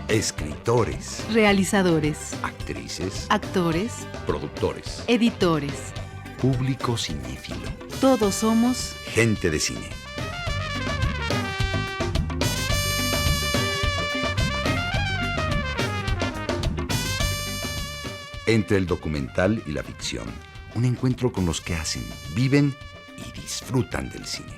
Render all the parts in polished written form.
Escritores, realizadores, actrices, actores, productores, editores. público cinéfilo. Todos somos Gente de cine. Entre el documental y la ficción, un encuentro con los que hacen, viven y disfrutan del cine.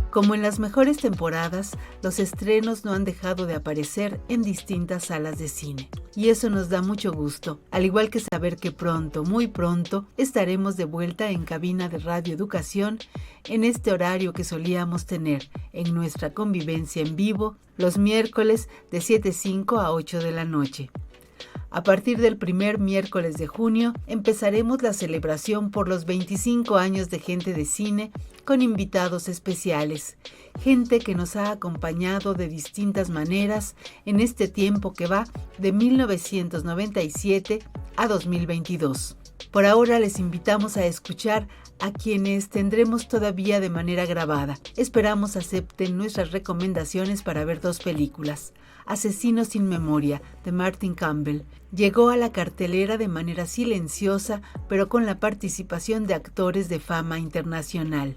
Como en las mejores temporadas, los estrenos no han dejado de aparecer en distintas salas de cine. Y eso nos da mucho gusto, al igual que saber que pronto, muy pronto, estaremos de vuelta en cabina de Radio Educación en este horario que solíamos tener en nuestra convivencia en vivo los miércoles de 7:05 a 8 de la noche. A partir del primer miércoles de junio empezaremos la celebración por los 25 años de Gente de Cine con invitados especiales, gente que nos ha acompañado de distintas maneras en este tiempo que va de 1997 a 2022. Por ahora les invitamos a escuchar a quienes tendremos todavía de manera grabada. Esperamos acepten nuestras recomendaciones para ver dos películas. Asesino sin memoria, de Martin Campbell, llegó a la cartelera de manera silenciosa, pero con la participación de actores de fama internacional.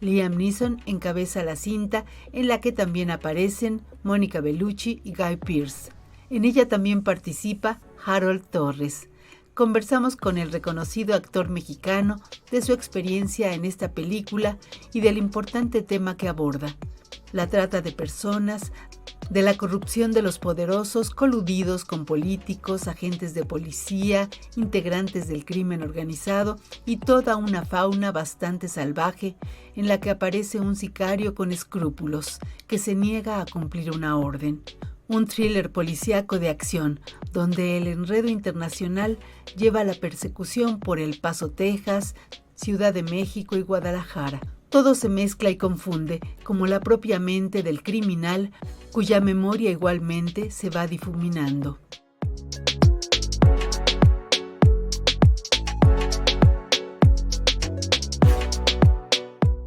Liam Neeson encabeza la cinta, en la que también aparecen Mónica Bellucci y Guy Pearce. En ella también participa Harold Torres. Conversamos con el reconocido actor mexicano de su experiencia en esta película y del importante tema que aborda: la trata de personas, de la corrupción de los poderosos coludidos con políticos, agentes de policía, integrantes del crimen organizado y toda una fauna bastante salvaje en la que aparece un sicario con escrúpulos que se niega a cumplir una orden. Un thriller policíaco de acción, donde el enredo internacional lleva a la persecución por El Paso, Texas, Ciudad de México y Guadalajara. Todo se mezcla y confunde, como la propia mente del criminal, cuya memoria igualmente se va difuminando.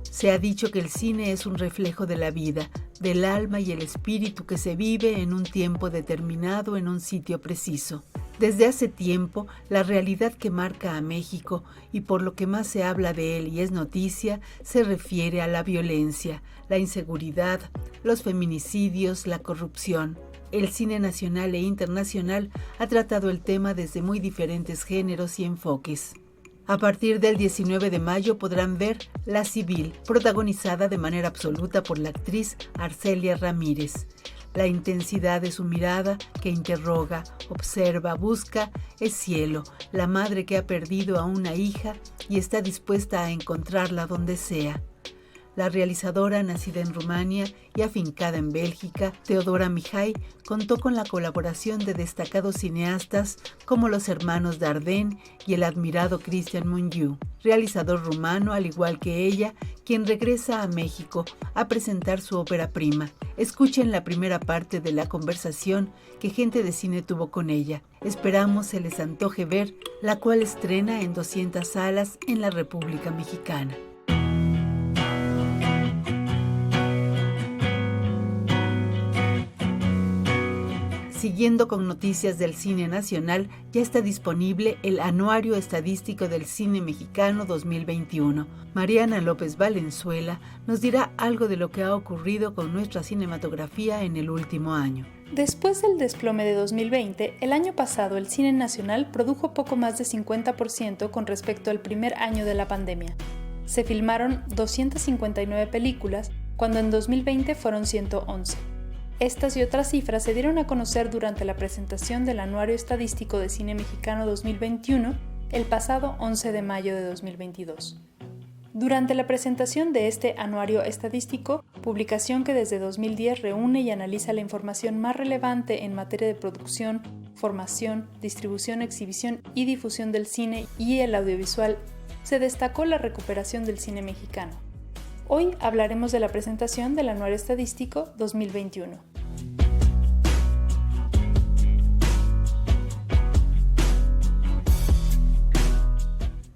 Se ha dicho que el cine es un reflejo de la vida, del alma y el espíritu que se vive en un tiempo determinado en un sitio preciso. Desde hace tiempo, la realidad que marca a México y por lo que más se habla de él y es noticia, se refiere a la violencia, la inseguridad, los feminicidios, la corrupción. El cine nacional e internacional ha tratado el tema desde muy diferentes géneros y enfoques. A partir del 19 de mayo podrán ver La Civil, protagonizada de manera absoluta por la actriz Arcelia Ramírez. La intensidad de su mirada, que interroga, observa, busca, es cielo, la madre que ha perdido a una hija y está dispuesta a encontrarla donde sea. La realizadora, nacida en Rumania y afincada en Bélgica, Teodora Mihai, contó con la colaboración de destacados cineastas como los hermanos Dardenne y el admirado Cristian Mungiu, realizador rumano al igual que ella, quien regresa a México a presentar su ópera prima. Escuchen la primera parte de la conversación que Gente de Cine tuvo con ella. Esperamos se les antoje ver, la cual estrena en 200 salas en la República Mexicana. Siguiendo con noticias del cine nacional, ya está disponible el Anuario Estadístico del Cine Mexicano 2021. Mariana López Valenzuela nos dirá algo de lo que ha ocurrido con nuestra cinematografía en el último año. Después del desplome de 2020, el año pasado el cine nacional produjo poco más de 50% con respecto al primer año de la pandemia. Se filmaron 259 películas, cuando en 2020 fueron 111. Estas y otras cifras se dieron a conocer durante la presentación del Anuario Estadístico de Cine Mexicano 2021 el pasado 11 de mayo de 2022. Durante la presentación de este Anuario Estadístico, publicación que desde 2010 reúne y analiza la información más relevante en materia de producción, formación, distribución, exhibición y difusión del cine y el audiovisual, se destacó la recuperación del cine mexicano. Hoy hablaremos de la presentación del Anuario Estadístico 2021.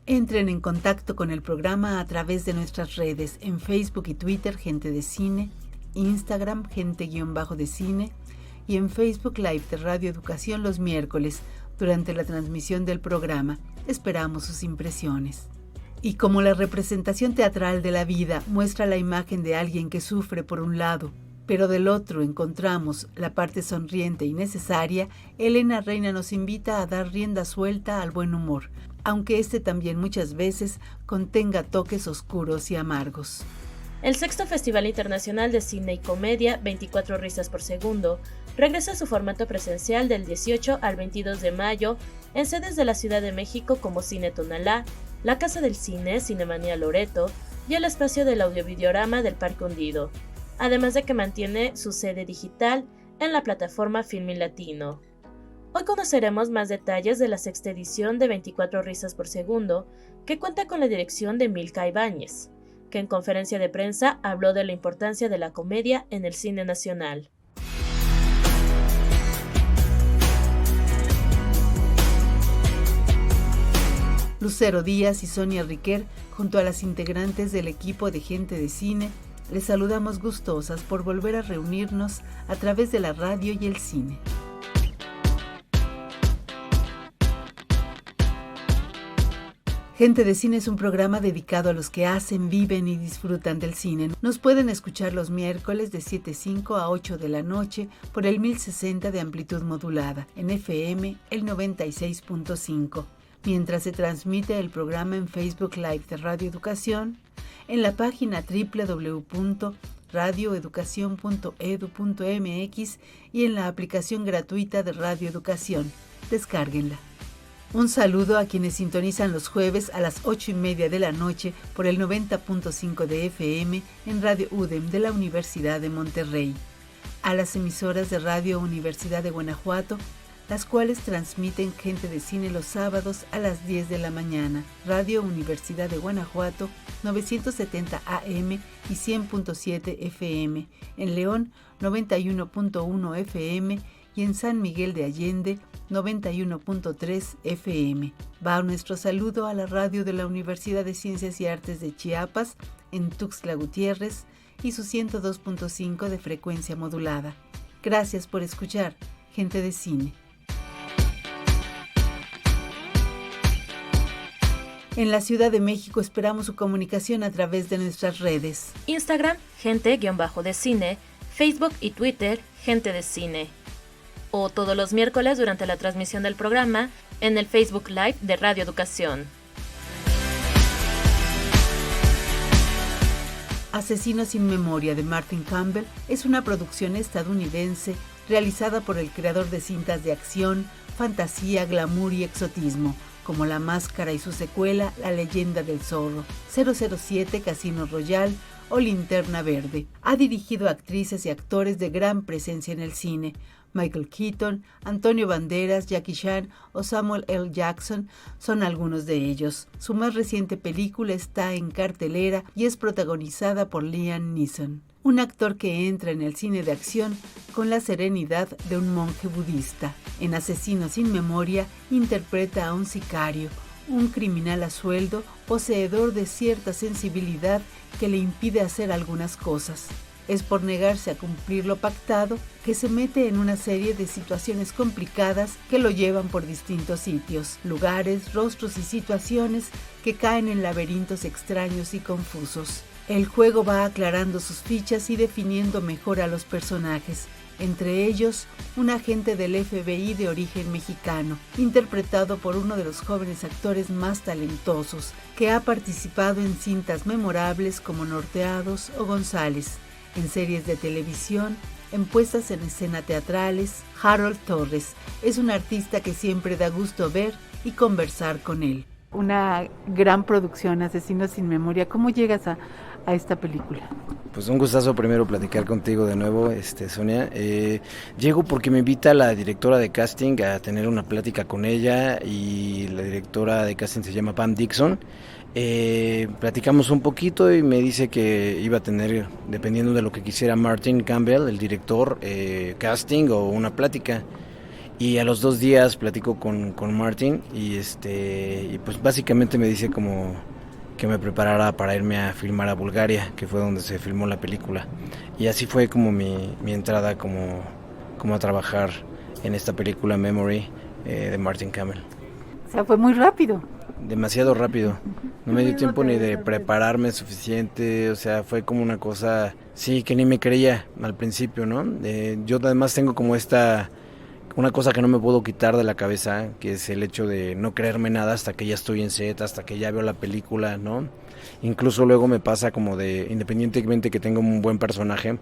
Entren en contacto con el programa a través de nuestras redes en Facebook y Twitter Gente de Cine, Instagram Gente-de Cine y en Facebook Live de Radio Educación los miércoles durante la transmisión del programa. Esperamos sus impresiones. Y como la representación teatral de la vida muestra la imagen de alguien que sufre por un lado, pero del otro encontramos la parte sonriente y necesaria, Elena Reina nos invita a dar rienda suelta al buen humor, aunque este también muchas veces contenga toques oscuros y amargos. El sexto Festival Internacional de Cine y Comedia, 24 Risas por Segundo, regresa a su formato presencial del 18 al 22 de mayo en sedes de la Ciudad de México como Cine Tonalá, la Casa del Cine, Cinemanía Loreto y el espacio del Audiovideorama del Parque Hundido, además de que mantiene su sede digital en la plataforma Filmin Latino. Hoy conoceremos más detalles de la sexta edición de 24 Risas por Segundo, que cuenta con la dirección de Milka Ibáñez, que en conferencia de prensa habló de la importancia de la comedia en el cine nacional. Lucero Díaz y Sonia Riquer, junto a las integrantes del equipo de Gente de Cine, les saludamos gustosas por volver a reunirnos a través de la radio y el cine. Gente de Cine es un programa dedicado a los que hacen, viven y disfrutan del cine. Nos pueden escuchar los miércoles de 7:05 a 8 de la noche por el 1060 de amplitud modulada, en FM el 96.5, mientras se transmite el programa en Facebook Live de Radio Educación, en la página www.radioeducacion.edu.mx y en la aplicación gratuita de Radio Educación. Descárguenla. Un saludo a quienes sintonizan los jueves a las 8:30 de la noche por el 90.5 de FM en Radio UDEM de la Universidad de Monterrey, a las emisoras de Radio Universidad de Guanajuato, las cuales transmiten Gente de Cine los sábados a las 10 de la mañana, Radio Universidad de Guanajuato, 970 AM y 100.7 FM, en León, 91.1 FM y en San Miguel de Allende, 91.3 FM. Va nuestro saludo a la radio de la Universidad de Ciencias y Artes de Chiapas, en Tuxtla Gutiérrez, y su 102.5 de frecuencia modulada. Gracias por escuchar Gente de Cine. En la Ciudad de México esperamos su comunicación a través de nuestras redes. Instagram, Gente-de Cine, Facebook y Twitter, Gente de Cine. O todos los miércoles durante la transmisión del programa en el Facebook Live de Radio Educación. Asesino sin memoria de Martin Campbell es una producción estadounidense realizada por el creador de cintas de acción, fantasía, glamour y exotismo, como La Máscara y su secuela La Leyenda del Zorro, 007 Casino Royale o Linterna Verde. Ha dirigido a actrices y actores de gran presencia en el cine. Michael Keaton, Antonio Banderas, Jackie Chan o Samuel L. Jackson son algunos de ellos. Su más reciente película está en cartelera y es protagonizada por Liam Neeson, un actor que entra en el cine de acción con la serenidad de un monje budista. En Asesino sin Memoria interpreta a un sicario, un criminal a sueldo, poseedor de cierta sensibilidad que le impide hacer algunas cosas. Es por negarse a cumplir lo pactado que se mete en una serie de situaciones complicadas que lo llevan por distintos sitios, lugares, rostros y situaciones que caen en laberintos extraños y confusos. El juego va aclarando sus fichas y definiendo mejor a los personajes, entre ellos un agente del FBI de origen mexicano, interpretado por uno de los jóvenes actores más talentosos, que ha participado en cintas memorables como Norteados o González, en series de televisión, en puestas en escena teatrales. Harold Torres es un artista que siempre da gusto ver y conversar con él. Una gran producción, Asesino sin Memoria. ¿Cómo llegas a a esta película? Pues un gustazo primero platicar contigo de nuevo, Sonia. Llego porque me invita la directora de casting a tener una plática con ella, y la directora de casting se llama Pam Dixon. Platicamos un poquito y me dice que iba a tener, dependiendo de lo que quisiera Martin Campbell, el director, casting o una plática. Y a los 2 días platico con Martin y pues básicamente me dice como que me preparara para irme a filmar a Bulgaria, que fue donde se filmó la película. Y así fue como mi entrada como a trabajar en esta película Memory de Martin Campbell. O sea, fue muy rápido. Demasiado rápido. No me dio tiempo ni de prepararme suficiente, o sea, fue como una cosa, sí, que ni me creía al principio, ¿no? Yo además tengo como una cosa que no me puedo quitar de la cabeza, que es el hecho de no creerme nada hasta que ya estoy en set, hasta que ya veo la película, ¿no? Incluso luego me pasa como de, independientemente que tenga un buen personaje,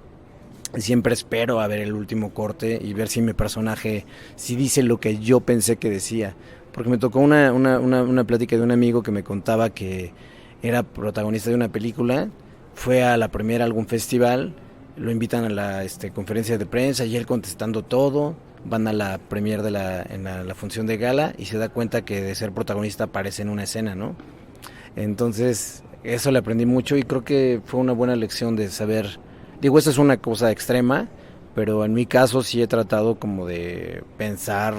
siempre espero a ver el último corte y ver si mi personaje, si dice lo que yo pensé que decía. Porque me tocó una plática de un amigo que me contaba que era protagonista de una película, fue a la premiere a algún festival, lo invitan a la conferencia de prensa y él contestando todo. Van a la premier en la función de gala y se da cuenta que de ser protagonista aparece en una escena, ¿no? Entonces, eso le aprendí mucho y creo que fue una buena lección de saber, digo, eso es una cosa extrema, pero en mi caso sí he tratado como de pensar,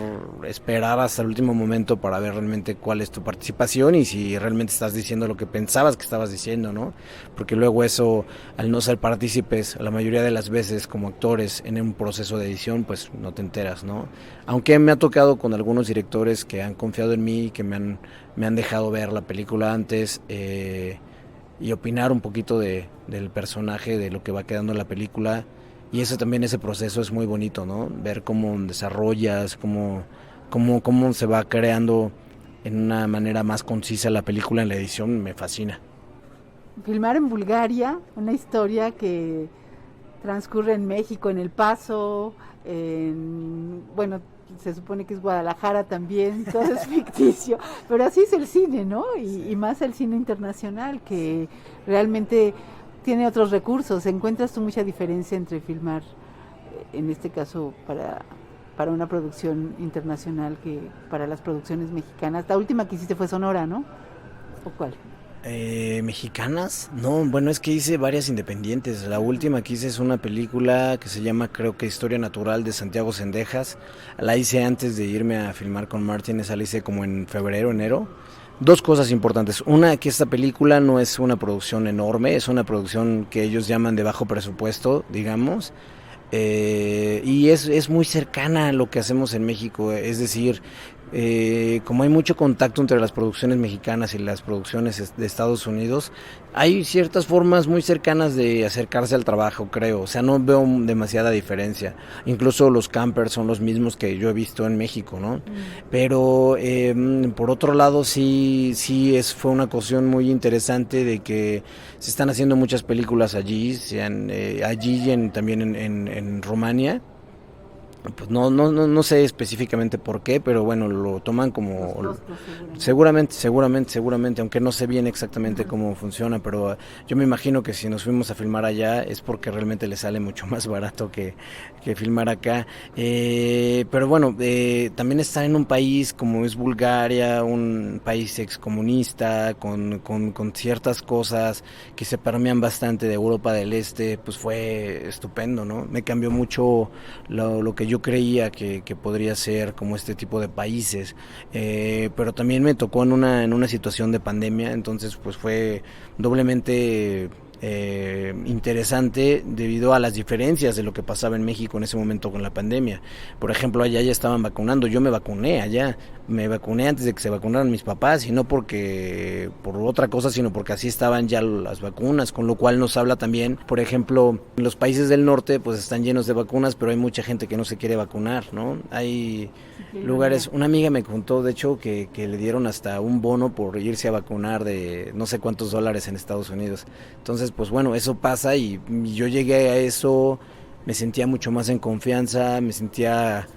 esperar hasta el último momento para ver realmente cuál es tu participación y si realmente estás diciendo lo que pensabas que estabas diciendo, ¿no? Porque luego eso, al no ser partícipes, la mayoría de las veces como actores en un proceso de edición, pues no te enteras, ¿no? Aunque me ha tocado con algunos directores que han confiado en mí, que me han dejado ver la película antes y opinar un poquito del personaje, de lo que va quedando en la película. Y eso también, ese proceso es muy bonito, ¿no? Ver cómo desarrollas, cómo se va creando en una manera más concisa la película en la edición, me fascina. Filmar en Bulgaria, una historia que transcurre en México, en El Paso, bueno, se supone que es Guadalajara también, todo es ficticio, pero así es el cine, ¿no? Y más el cine internacional, que realmente tiene otros recursos. ¿Encuentras tú mucha diferencia entre filmar, en este caso, para una producción internacional que para las producciones mexicanas? La última que hiciste fue Sonora, ¿no? ¿O cuál? ¿Mexicanas? No, bueno, es que hice varias independientes. La última que hice es una película que se llama, creo que Historia Natural, de Santiago Zendejas. La hice antes de irme a filmar con Martin, esa la hice como en febrero, enero. 2 cosas importantes. Una, que esta película no es una producción enorme, es una producción que ellos llaman de bajo presupuesto, digamos, y es muy cercana a lo que hacemos en México, es decir, como hay mucho contacto entre las producciones mexicanas y las producciones de Estados Unidos, hay ciertas formas muy cercanas de acercarse al trabajo, creo. O sea, no veo demasiada diferencia. Incluso los campers son los mismos que yo he visto en México, ¿no? Pero por otro lado sí fue una cuestión muy interesante de que se están haciendo muchas películas allí, allí y también en Rumania. Pues no sé específicamente por qué, pero bueno, lo toman como seguramente, aunque no sé bien exactamente cómo funciona, pero yo me imagino que si nos fuimos a filmar allá es porque realmente le sale mucho más barato que filmar acá, pero bueno, también está en un país como es Bulgaria, un país excomunista, con ciertas cosas que se permean bastante de Europa del Este, pues fue estupendo, ¿no? Me cambió mucho lo que yo creía que podría ser como este tipo de países, pero también me tocó en una situación de pandemia, entonces pues fue doblemente interesante debido a las diferencias de lo que pasaba en México en ese momento con la pandemia. Por ejemplo, allá ya estaban vacunando, yo me vacuné allá, me vacuné antes de que se vacunaran mis papás, y no por otra cosa, sino porque así estaban ya las vacunas, con lo cual nos habla también, por ejemplo, en los países del norte pues están llenos de vacunas, pero hay mucha gente que no se quiere vacunar, ¿no? Hay lugares, una amiga me contó de hecho que le dieron hasta un bono por irse a vacunar de no sé cuántos dólares en Estados Unidos. Entonces pues bueno, eso pasa y yo llegué a eso, me sentía mucho más en confianza, me sentía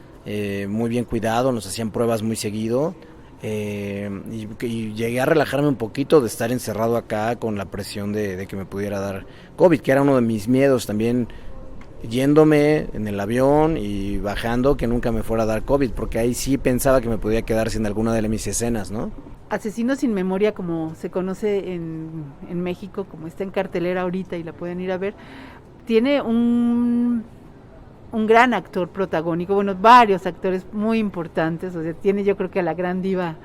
muy bien cuidado, nos hacían pruebas muy seguido, y llegué a relajarme un poquito de estar encerrado acá con la presión de que me pudiera dar COVID, que era uno de mis miedos también, yéndome en el avión y bajando, que nunca me fuera a dar COVID, porque ahí sí pensaba que me podía quedar sin alguna de mis escenas, ¿no? Asesinos sin memoria, como se conoce en México, como está en cartelera ahorita y la pueden ir a ver, tiene un gran actor protagónico, bueno, varios actores muy importantes, o sea, tiene yo creo que a la gran diva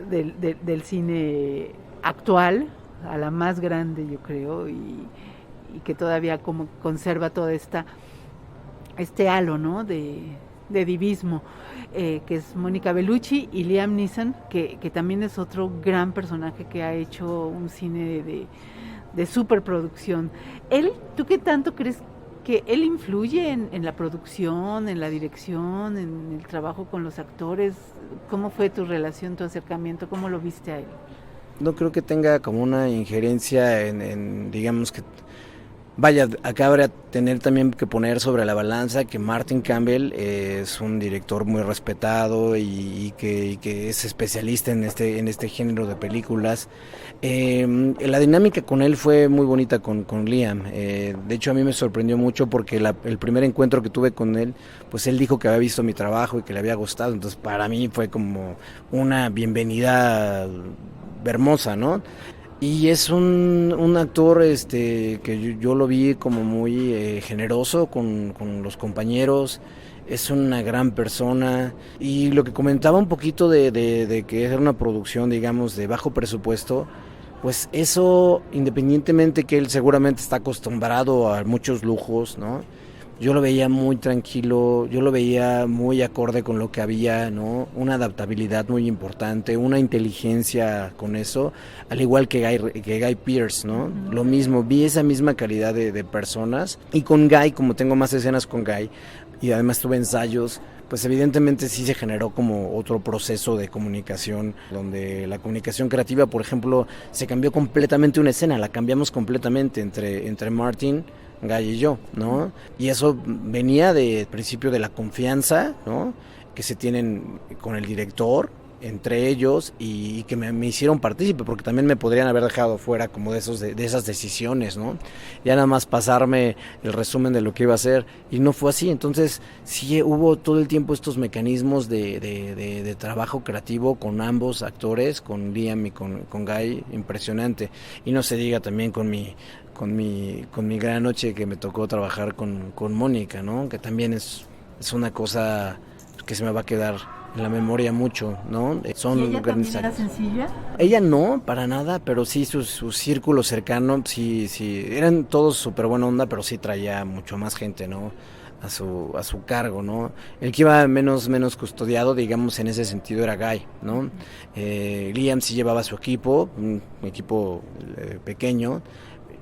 del cine actual, a la más grande yo creo, y que todavía como conserva toda este halo, ¿no?, de divismo, que es Mónica Bellucci, y Liam Neeson, que también es otro gran personaje que ha hecho un cine de superproducción. ¿Tú qué tanto crees que él influye en la producción, en la dirección, en el trabajo con los actores? ¿Cómo fue tu relación, tu acercamiento? ¿Cómo lo viste a él? No creo que tenga como una injerencia en digamos que... Vaya, acá habría tener también que poner sobre la balanza que Martin Campbell es un director muy respetado y que es especialista en este género de películas. La dinámica con él fue muy bonita con Liam. De hecho, a mí me sorprendió mucho porque el primer encuentro que tuve con él, pues él dijo que había visto mi trabajo y que le había gustado. Entonces, para mí fue como una bienvenida hermosa, ¿no? Y es un actor que yo lo vi como muy generoso con los compañeros, es una gran persona, y lo que comentaba un poquito de que era una producción, digamos, de bajo presupuesto, pues eso, independientemente que él seguramente está acostumbrado a muchos lujos, ¿no? Yo lo veía muy tranquilo, yo lo veía muy acorde con lo que había, ¿no? Una adaptabilidad muy importante, una inteligencia con eso, al igual que Guy Pearce, ¿no? Uh-huh. Lo mismo, vi esa misma calidad de personas, y con Guy, como tengo más escenas con Guy, y además tuve ensayos, pues evidentemente sí se generó como otro proceso de comunicación, donde la comunicación creativa, por ejemplo, se cambió completamente una escena, la cambiamos completamente entre Martin, Guy y yo, ¿no? Y eso venía de principio de la confianza, ¿no?, que se tienen con el director, entre ellos, y que me hicieron partícipe, porque también me podrían haber dejado fuera como de esas decisiones, ¿no? Ya nada más pasarme el resumen de lo que iba a hacer, y no fue así. Entonces sí hubo todo el tiempo estos mecanismos de trabajo creativo con ambos actores, con Liam y con Guy, impresionante. Y no se diga también con mi gran noche que me tocó trabajar con Mónica, ¿no? Que también es una cosa que se me va a quedar en la memoria mucho, ¿no? Son ¿Y ella también era sencilla? Ella no, para nada, pero sí su círculo cercano, sí, eran todos súper buena onda, pero sí traía mucho más gente, ¿no?, a su cargo, ¿no? El que iba menos custodiado, digamos, en ese sentido era Guy, ¿no? Liam sí llevaba su equipo, un equipo pequeño.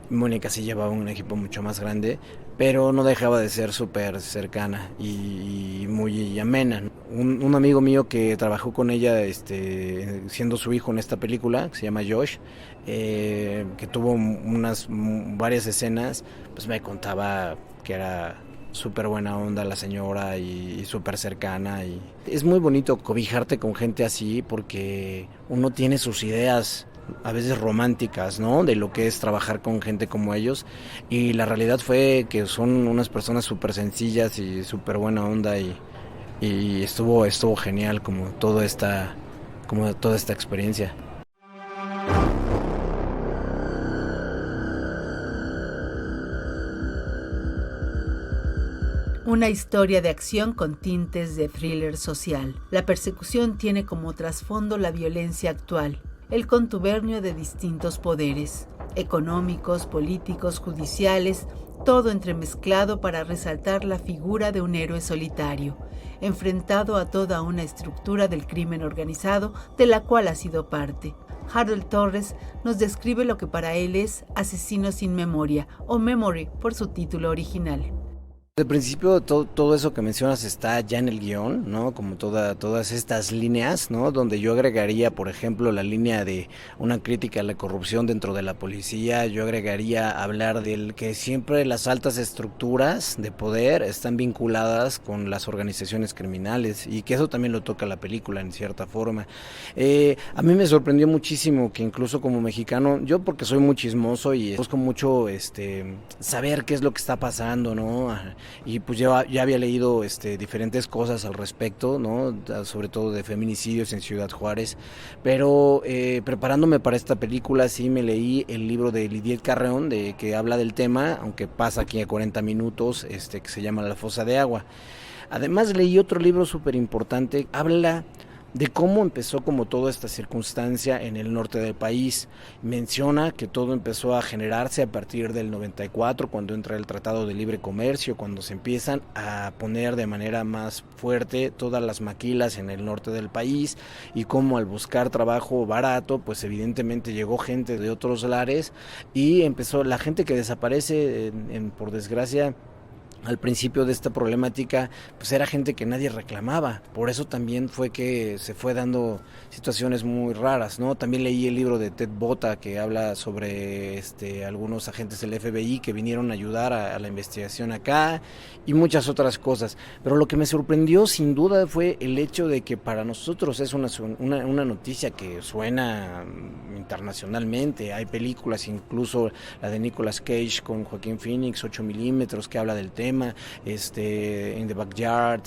Mónica sí llevaba un equipo mucho más grande, pero no dejaba de ser súper cercana y muy amena. Un amigo mío que trabajó con ella siendo su hijo en esta película, que se llama Josh, que tuvo varias escenas, pues me contaba que era súper buena onda la señora y súper cercana. Y es muy bonito cobijarte con gente así, porque uno tiene sus ideas a veces románticas, ¿no?, de lo que es trabajar con gente como ellos, y la realidad fue que son unas personas súper sencillas y súper buena onda, y estuvo genial como toda esta experiencia. Una historia de acción con tintes de thriller social. La persecución tiene como trasfondo la violencia actual, el contubernio de distintos poderes, económicos, políticos, judiciales, todo entremezclado para resaltar la figura de un héroe solitario, enfrentado a toda una estructura del crimen organizado de la cual ha sido parte. Harold Torres nos describe lo que para él es Asesino sin memoria, o Memory por su título original. Al principio todo eso que mencionas está ya en el guión, ¿no? Como todas estas líneas, ¿no? Donde yo agregaría, por ejemplo, la línea de una crítica a la corrupción dentro de la policía. Yo agregaría hablar del que siempre las altas estructuras de poder están vinculadas con las organizaciones criminales y que eso también lo toca la película en cierta forma. A mí me sorprendió muchísimo que incluso como mexicano, yo porque soy muy chismoso y busco mucho saber qué es lo que está pasando, ¿no? Y pues ya había leído diferentes cosas al respecto, ¿no? Sobre todo de feminicidios en Ciudad Juárez, pero preparándome para esta película sí me leí el libro de Lidiet Carreón que habla del tema, aunque pasa aquí a 40 minutos, que se llama La Fosa de Agua. Además leí otro libro súper importante, habla de cómo empezó como toda esta circunstancia en el norte del país. Menciona que todo empezó a generarse a partir del 94, cuando entra el Tratado de Libre Comercio, cuando se empiezan a poner de manera más fuerte todas las maquilas en el norte del país, y cómo al buscar trabajo barato, pues evidentemente llegó gente de otros lares y empezó la gente que desaparece, por desgracia, al principio de esta problemática, pues era gente que nadie reclamaba. Por eso también fue que se fue dando situaciones muy raras, ¿no? También leí el libro de Ted Bota que habla sobre algunos agentes del FBI que vinieron a ayudar a la investigación acá y muchas otras cosas. Pero lo que me sorprendió sin duda fue el hecho de que para nosotros es una noticia que suena internacionalmente. Hay películas, incluso la de Nicolas Cage con Joaquín Phoenix, 8 milímetros, que habla del tema. In the Backyard,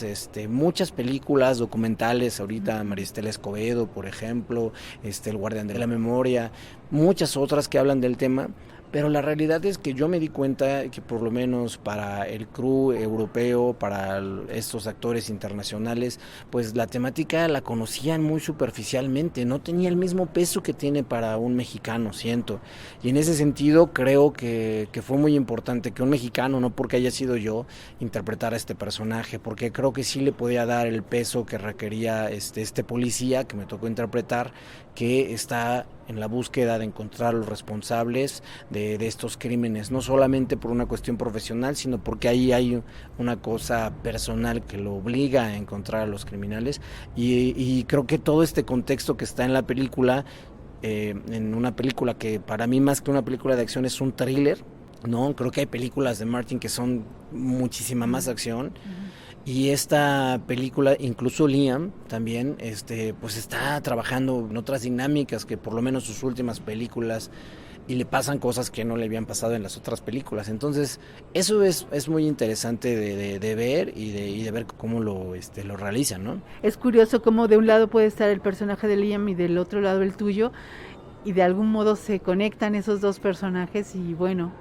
muchas películas documentales, ahorita Maristela Escobedo, por ejemplo, El Guardián de la Memoria, muchas otras que hablan del tema. Pero la realidad es que yo me di cuenta que por lo menos para el crew europeo, para estos actores internacionales, pues la temática la conocían muy superficialmente, no tenía el mismo peso que tiene para un mexicano, siento. Y en ese sentido creo que fue muy importante que un mexicano, no porque haya sido yo, interpretara este personaje, porque creo que sí le podía dar el peso que requería este policía que me tocó interpretar, que está en la búsqueda de encontrar a los responsables de estos crímenes, no solamente por una cuestión profesional, sino porque ahí hay una cosa personal que lo obliga a encontrar a los criminales, y creo que todo este contexto que está en la película, en una película que para mí más que una película de acción es un thriller, ¿no? Creo que hay películas de Martin que son muchísima más acción. Y esta película, incluso Liam también, pues está trabajando en otras dinámicas que por lo menos sus últimas películas, y le pasan cosas que no le habían pasado en las otras películas. Entonces, eso es muy interesante de ver y de ver cómo lo realizan, ¿no? Es curioso cómo de un lado puede estar el personaje de Liam y del otro lado el tuyo, y de algún modo se conectan esos dos personajes, y bueno,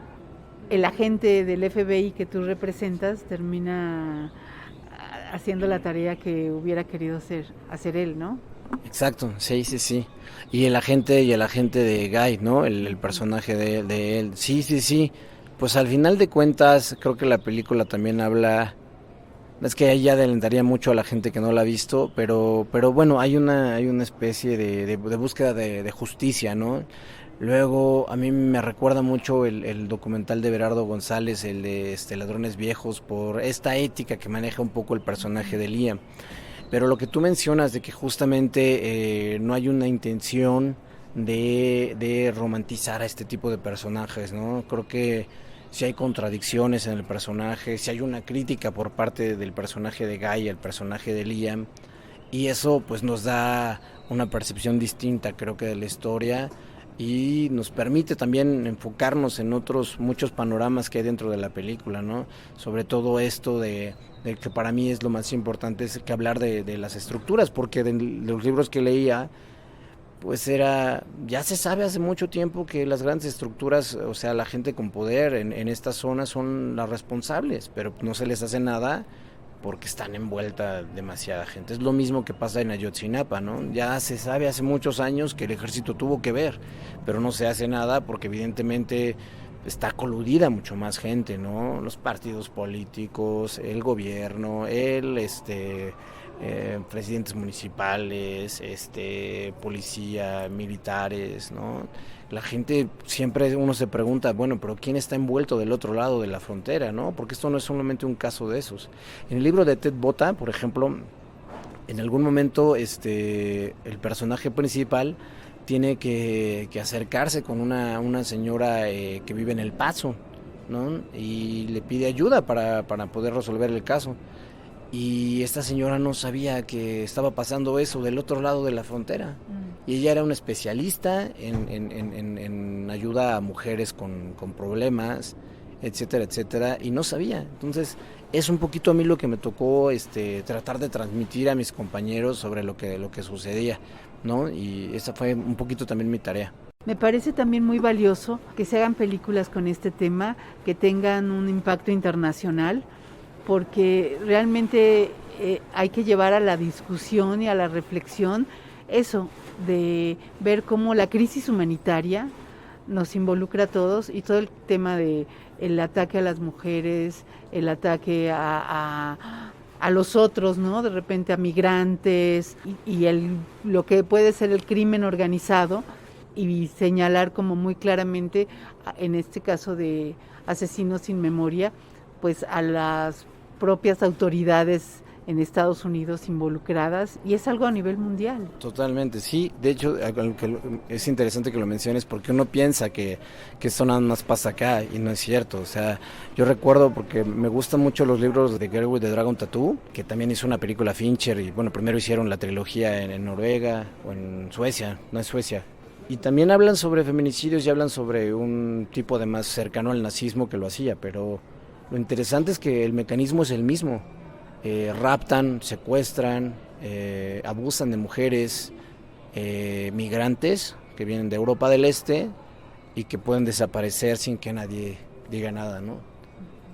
el agente del FBI que tú representas termina haciendo la tarea que hubiera querido hacer él, ¿no? Exacto, sí. Y el agente de Guy, ¿no? El personaje de él. Sí. Pues al final de cuentas, creo que la película también habla. Es que ahí ya adelantaría mucho a la gente que no la ha visto, pero bueno, hay una especie de búsqueda de justicia, ¿no? Luego a mí me recuerda mucho el documental de Berardo González, el de Ladrones Viejos, por esta ética que maneja un poco el personaje de Liam. Pero lo que tú mencionas de que justamente no hay una intención de romantizar a este tipo de personajes, ¿no? Creo que si hay contradicciones en el personaje, si hay una crítica por parte del personaje de Guy, el personaje de Liam, y eso pues nos da una percepción distinta, creo que, de la historia, y nos permite también enfocarnos en otros muchos panoramas que hay dentro de la película, ¿no? Sobre todo esto de que para mí es lo más importante, es que hablar de las estructuras, porque de los libros que leía, pues ya se sabe hace mucho tiempo que las grandes estructuras, o sea, la gente con poder en estas zonas son las responsables, pero no se les hace nada porque están envuelta demasiada gente. Es lo mismo que pasa en Ayotzinapa, ¿no? Ya se sabe hace muchos años que el ejército tuvo que ver, pero no se hace nada porque evidentemente está coludida mucho más gente, ¿no? Los partidos políticos, el gobierno, presidentes municipales, policía, militares, ¿no? La gente siempre uno se pregunta, bueno, pero ¿quién está envuelto del otro lado de la frontera, no? Porque esto no es solamente un caso de esos. En el libro de Ted Bota, por ejemplo, en algún momento el personaje principal tiene que acercarse con una señora que vive en El Paso, ¿no? Y le pide ayuda para poder resolver el caso. Y esta señora no sabía que estaba pasando eso del otro lado de la frontera. Y ella era una especialista en ayuda a mujeres con problemas, etcétera, etcétera, y no sabía. Entonces, es un poquito a mí lo que me tocó tratar de transmitir a mis compañeros sobre lo que sucedía, ¿no? Y esa fue un poquito también mi tarea. Me parece también muy valioso que se hagan películas con este tema, que tengan un impacto internacional, porque realmente hay que llevar a la discusión y a la reflexión eso, de ver cómo la crisis humanitaria nos involucra a todos y todo el tema de el ataque a las mujeres, el ataque a los otros, ¿no? De repente a migrantes y lo que puede ser el crimen organizado, y señalar como muy claramente, en este caso de asesinos sin memoria, pues a las propias autoridades en Estados Unidos involucradas, y es algo a nivel mundial. Totalmente, sí. De hecho, es interesante que lo menciones porque uno piensa que esto nada más pasa acá y no es cierto. O sea, yo recuerdo, porque me gustan mucho los libros de Girl with the Dragon Tattoo, que también hizo una película Fincher, y bueno, primero hicieron la trilogía en Noruega o en Suecia, no es Suecia. Y también hablan sobre feminicidios y hablan sobre un tipo de más cercano al nazismo que lo hacía, pero lo interesante es que el mecanismo es el mismo. Raptan, secuestran, abusan de mujeres, migrantes que vienen de Europa del Este y que pueden desaparecer sin que nadie diga nada, ¿no?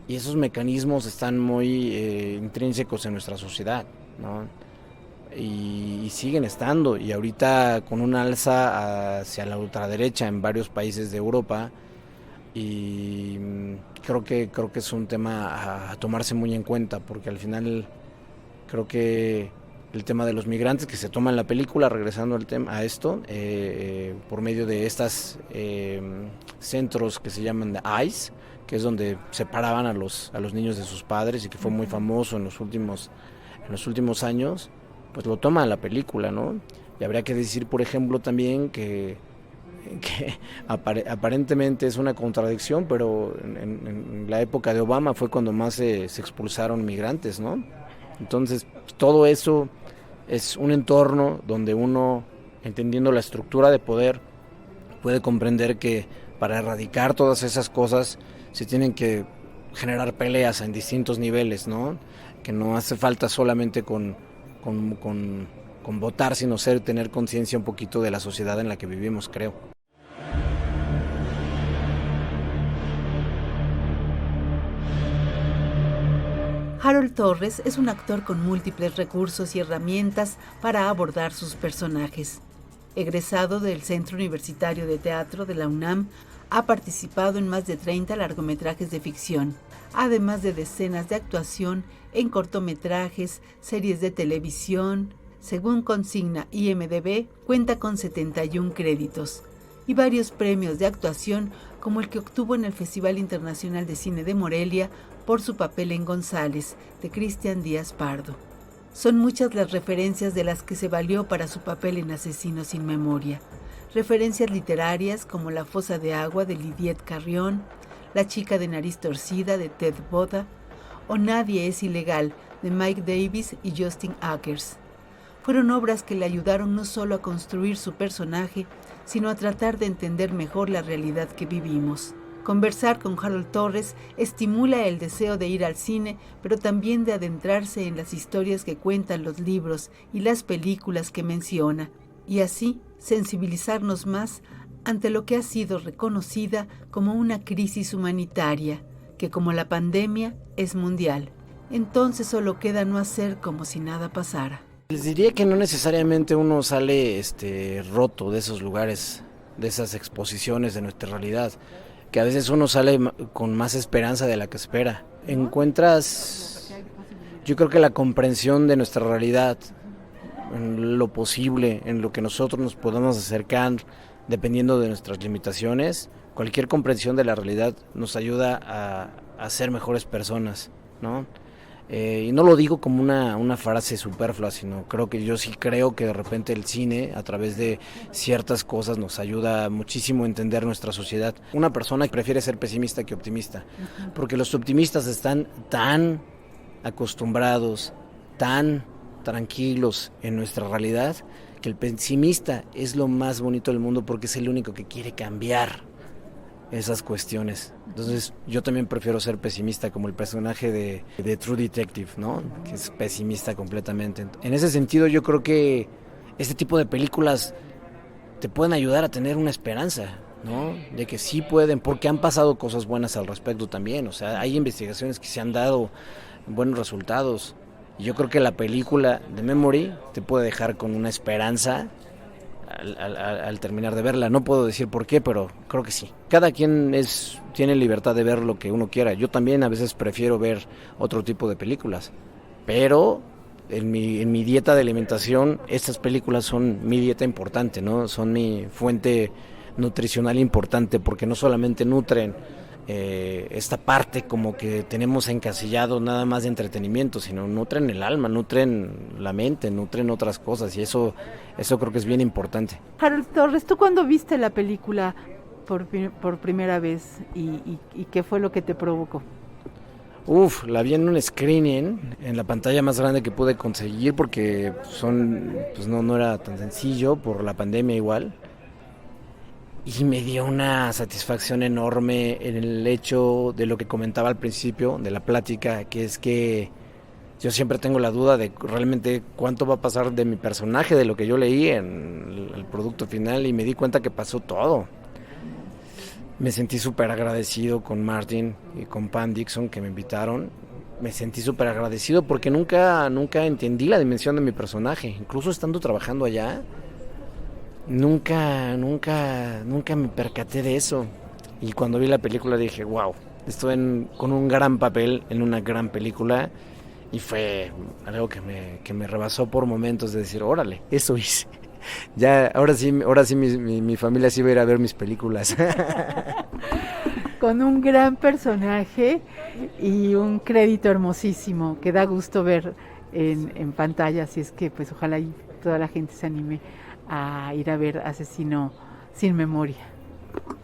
Y esos mecanismos están muy intrínsecos en nuestra sociedad, ¿no? Y siguen estando, y ahorita con un alza hacia la ultraderecha en varios países de Europa, y creo que es un tema a tomarse muy en cuenta, porque al final creo que el tema de los migrantes que se toma en la película, regresando al tema a esto, por medio de estas centros que se llaman de ICE, que es donde separaban a los niños de sus padres y que fue muy famoso en los últimos años, pues lo toma la película, ¿no? Y habría que decir, por ejemplo, también que aparentemente es una contradicción, pero en la época de Obama fue cuando más se expulsaron migrantes, ¿no? Entonces, todo eso es un entorno donde uno, entendiendo la estructura de poder, puede comprender que para erradicar todas esas cosas se tienen que generar peleas en distintos niveles, ¿no? Que no hace falta solamente con votar, sino tener conciencia un poquito de la sociedad en la que vivimos, creo. Harold Torres es un actor con múltiples recursos y herramientas para abordar sus personajes. Egresado del Centro Universitario de Teatro de la UNAM, ha participado en más de 30 largometrajes de ficción, además de decenas de actuación en cortometrajes, series de televisión. Según consigna IMDb, cuenta con 71 créditos y varios premios de actuación, como el que obtuvo en el Festival Internacional de Cine de Morelia por su papel en González, de Cristian Díaz Pardo. Son muchas las referencias de las que se valió para su papel en Asesinos sin Memoria. Referencias literarias como La fosa de agua, de Lidiet Carrión, La chica de nariz torcida, de Ted Bota, o Nadie es ilegal, de Mike Davis y Justin Akers. Fueron obras que le ayudaron no solo a construir su personaje, sino a tratar de entender mejor la realidad que vivimos. Conversar con Harold Torres estimula el deseo de ir al cine, pero también de adentrarse en las historias que cuentan los libros y las películas que menciona, y así sensibilizarnos más ante lo que ha sido reconocida como una crisis humanitaria, que como la pandemia es mundial. Entonces solo queda no hacer como si nada pasara. Les diría que no necesariamente uno sale roto de esos lugares, de esas exposiciones de nuestra realidad, que a veces uno sale con más esperanza de la que espera. Encuentras Yo creo que la comprensión de nuestra realidad, en lo posible, en lo que nosotros nos podamos acercar, dependiendo de nuestras limitaciones, cualquier comprensión de la realidad nos ayuda a ser mejores personas, ¿no? Y no lo digo como una frase superflua, sino yo sí creo que de repente el cine, a través de ciertas cosas, nos ayuda muchísimo a entender nuestra sociedad. Una persona prefiere ser pesimista que optimista, porque los optimistas están tan acostumbrados, tan tranquilos en nuestra realidad, que el pesimista es lo más bonito del mundo porque es el único que quiere cambiar esas cuestiones. Entonces yo también prefiero ser pesimista, como el personaje de True Detective, ¿no? Que es pesimista completamente. En ese sentido yo creo que este tipo de películas te pueden ayudar a tener una esperanza, ¿no? De que sí pueden, porque han pasado cosas buenas al respecto también. O sea, hay investigaciones que se han dado buenos resultados. Y yo creo que la película de Memory te puede dejar con una esperanza al terminar de verla. No puedo decir por qué, pero creo que sí. Cada quien tiene libertad de ver lo que uno quiera. Yo también a veces prefiero ver otro tipo de películas, pero en mi dieta de alimentación estas películas son mi dieta importante, ¿no? Son mi fuente nutricional importante, porque no solamente nutren esta parte como que tenemos encasillado nada más de entretenimiento, sino nutren el alma, nutren la mente, nutren otras cosas, y eso creo que es bien importante. Harold Torres, ¿tú cuándo viste la película por primera vez y qué fue lo que te provocó? La vi en un screening, en la pantalla más grande que pude conseguir, porque no era tan sencillo por la pandemia igual. Y me dio una satisfacción enorme en el hecho de lo que comentaba al principio de la plática, que es que yo siempre tengo la duda de realmente cuánto va a pasar de mi personaje, de lo que yo leí en el producto final, y me di cuenta que pasó todo. Me sentí súper agradecido con Martin y con Pam Dixon, que me invitaron. Me sentí súper agradecido porque nunca entendí la dimensión de mi personaje, incluso estando trabajando allá. Nunca me percaté de eso. Y cuando vi la película dije, wow, estoy con un gran papel en una gran película. Y fue algo que me rebasó por momentos de decir, órale, eso hice. Ya, ahora sí mi familia sí va a ir a ver mis películas. Con un gran personaje y un crédito hermosísimo que da gusto ver en pantalla. Así es que pues ojalá y toda la gente se anime a ir a ver Asesino sin Memoria.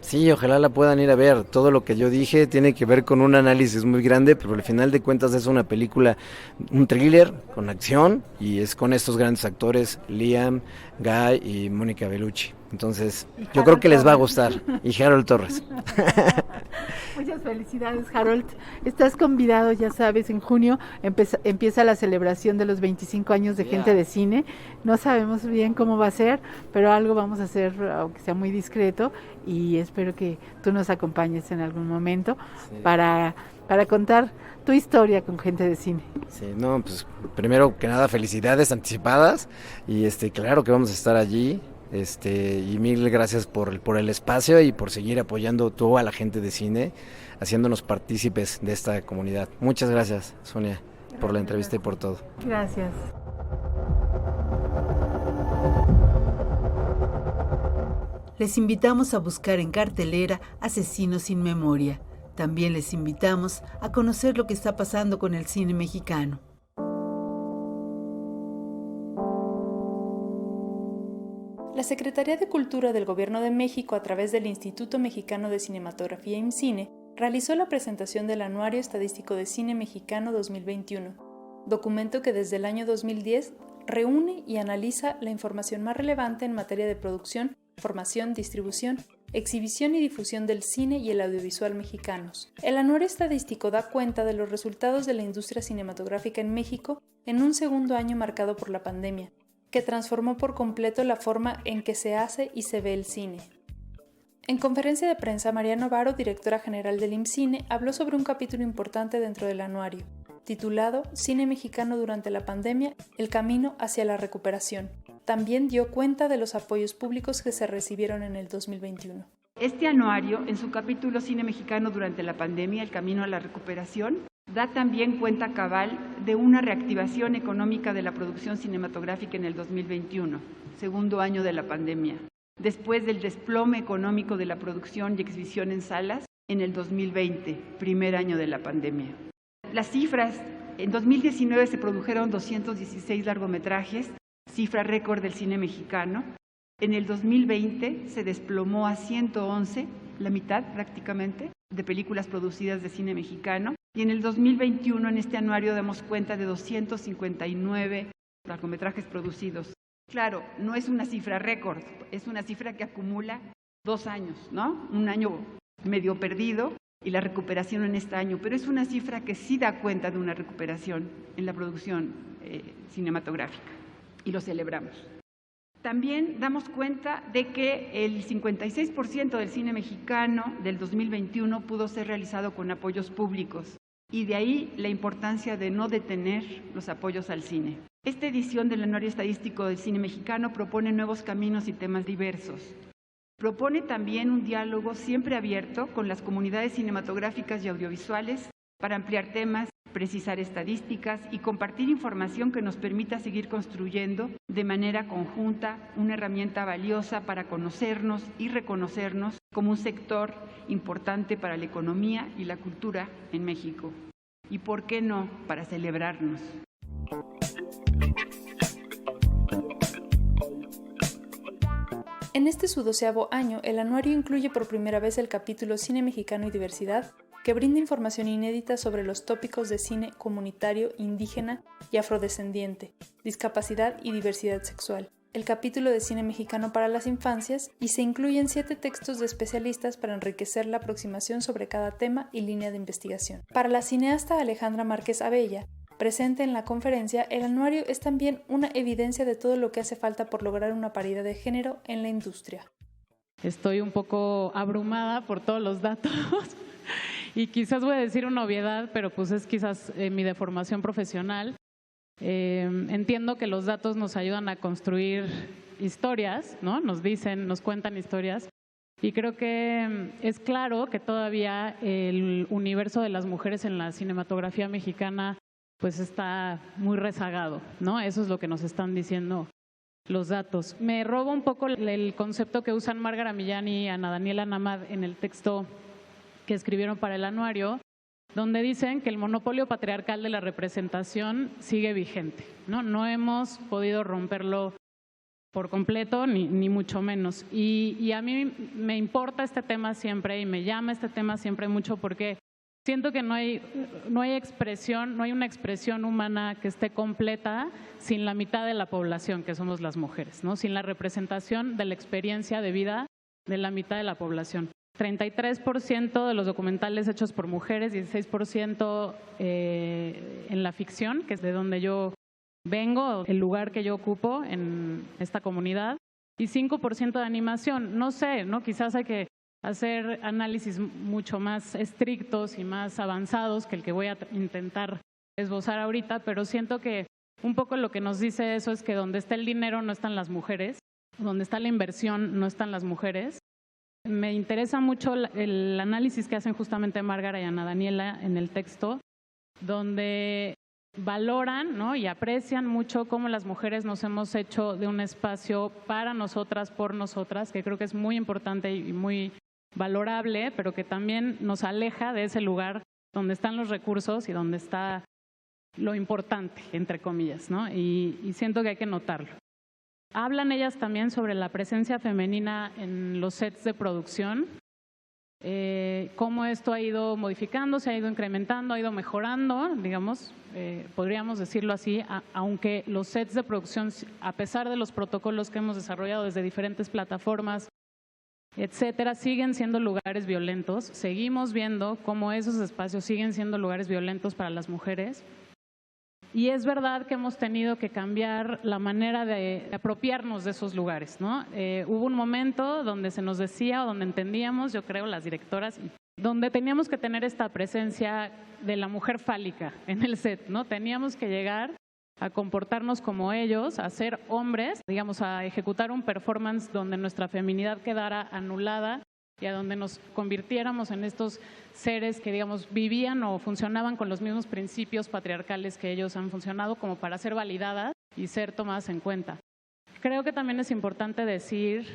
Sí, ojalá la puedan ir a ver. Todo lo que yo dije tiene que ver con un análisis muy grande, pero al final de cuentas es una película, un thriller con acción, y es con estos grandes actores, Liam, Guy y Mónica Bellucci. Entonces, yo creo que les va a gustar. Y Harold Torres. Muchas felicidades, Harold. Estás convidado, ya sabes, en junio empieza la celebración de los 25 años de Gente de Cine. No sabemos bien cómo va a ser, pero algo vamos a hacer, aunque sea muy discreto, y espero que tú nos acompañes en algún momento para contar tu historia con Gente de Cine. Sí, no, pues primero que nada felicidades anticipadas, y claro que vamos a estar allí. Y mil gracias por el espacio y por seguir apoyando a la Gente de Cine, haciéndonos partícipes de esta comunidad. Muchas gracias, Sonia, por la entrevista y por todo. Gracias. Les invitamos a buscar en cartelera Asesino sin Memoria. También les invitamos a conocer lo que está pasando con el cine mexicano. La Secretaría de Cultura del Gobierno de México, a través del Instituto Mexicano de Cinematografía IMCINE, realizó la presentación del Anuario Estadístico de Cine Mexicano 2021, documento que desde el año 2010 reúne y analiza la información más relevante en materia de producción, formación, distribución, exhibición y difusión del cine y el audiovisual mexicanos. El Anuario Estadístico da cuenta de los resultados de la industria cinematográfica en México en un segundo año marcado por la pandemia, que transformó por completo la forma en que se hace y se ve el cine. En conferencia de prensa, María Novaro, directora general del IMCINE, habló sobre un capítulo importante dentro del anuario, titulado Cine mexicano durante la pandemia, el camino hacia la recuperación. También dio cuenta de los apoyos públicos que se recibieron en el 2021. Este anuario, en su capítulo Cine mexicano durante la pandemia, el camino a la recuperación, da también cuenta cabal de una reactivación económica de la producción cinematográfica en el 2021, segundo año de la pandemia, después del desplome económico de la producción y exhibición en salas en el 2020, primer año de la pandemia. Las cifras: en 2019 se produjeron 216 largometrajes, cifra récord del cine mexicano. En el 2020 se desplomó a 111, la mitad prácticamente, de películas producidas de cine mexicano. Y en el 2021, en este anuario, damos cuenta de 259 largometrajes producidos. Claro, no es una cifra récord, es una cifra que acumula 2 años, ¿no? Un año medio perdido y la recuperación en este año, pero es una cifra que sí da cuenta de una recuperación en la producción cinematográfica y lo celebramos. También damos cuenta de que el 56% del cine mexicano del 2021 pudo ser realizado con apoyos públicos y de ahí la importancia de no detener los apoyos al cine. Esta edición del Anuario Estadístico del Cine Mexicano propone nuevos caminos y temas diversos. Propone también un diálogo siempre abierto con las comunidades cinematográficas y audiovisuales para ampliar temas, precisar estadísticas y compartir información que nos permita seguir construyendo de manera conjunta una herramienta valiosa para conocernos y reconocernos como un sector importante para la economía y la cultura en México. Y por qué no, para celebrarnos. En este su 12º año, el anuario incluye por primera vez el capítulo Cine Mexicano y Diversidad, que brinda información inédita sobre los tópicos de cine comunitario, indígena y afrodescendiente, discapacidad y diversidad sexual, el capítulo de Cine Mexicano para las Infancias, y se incluyen 7 textos de especialistas para enriquecer la aproximación sobre cada tema y línea de investigación. Para la cineasta Alejandra Márquez Abella, presente en la conferencia, el anuario es también una evidencia de todo lo que hace falta por lograr una paridad de género en la industria. Estoy un poco abrumada por todos los datos y quizás voy a decir una obviedad, pero pues es quizás mi deformación profesional. Entiendo que los datos nos ayudan a construir historias, ¿no? Nos cuentan historias, y creo que es claro que todavía el universo de las mujeres en la cinematografía mexicana pues está muy rezagado, ¿no? Eso es lo que nos están diciendo los datos. Me robo un poco el concepto que usan Márgara Millán y Ana Daniela Namad en el texto que escribieron para el anuario, donde dicen que el monopolio patriarcal de la representación sigue vigente, ¿no? No hemos podido romperlo por completo, ni mucho menos. Y a mí me importa este tema siempre y me llama este tema siempre mucho porque siento que no hay una expresión humana que esté completa sin la mitad de la población, que somos las mujeres, ¿no? Sin la representación de la experiencia de vida de la mitad de la población. 33% de los documentales hechos por mujeres, 16% en la ficción, que es de donde yo vengo, el lugar que yo ocupo en esta comunidad, y 5% de animación. No sé, ¿no? Quizás hay que hacer análisis mucho más estrictos y más avanzados que el que voy a intentar esbozar ahorita, pero siento que un poco lo que nos dice eso es que donde está el dinero no están las mujeres, donde está la inversión no están las mujeres. Me interesa mucho el análisis que hacen justamente Márgara y Ana Daniela en el texto, donde valoran, ¿no? Y aprecian mucho cómo las mujeres nos hemos hecho de un espacio para nosotras, por nosotras, que creo que es muy importante y muy valorable, pero que también nos aleja de ese lugar donde están los recursos y donde está lo importante, entre comillas, ¿no? Y siento que hay que notarlo. Hablan ellas también sobre la presencia femenina en los sets de producción, cómo esto ha ido modificando, se ha ido incrementando, ha ido mejorando, digamos, podríamos decirlo así, aunque los sets de producción, a pesar de los protocolos que hemos desarrollado desde diferentes plataformas, etcétera, siguen siendo lugares violentos. Seguimos viendo cómo esos espacios siguen siendo lugares violentos para las mujeres. Y es verdad que hemos tenido que cambiar la manera de apropiarnos de esos lugares, ¿no? Hubo un momento donde se nos decía o donde entendíamos, yo creo, las directoras, donde teníamos que tener esta presencia de la mujer fálica en el set, ¿no? Teníamos que llegar a comportarnos como ellos, a ser hombres, digamos, a ejecutar un performance donde nuestra feminidad quedara anulada y a donde nos convirtiéramos en estos seres que, digamos, vivían o funcionaban con los mismos principios patriarcales que ellos han funcionado, como para ser validadas y ser tomadas en cuenta. Creo que también es importante decir,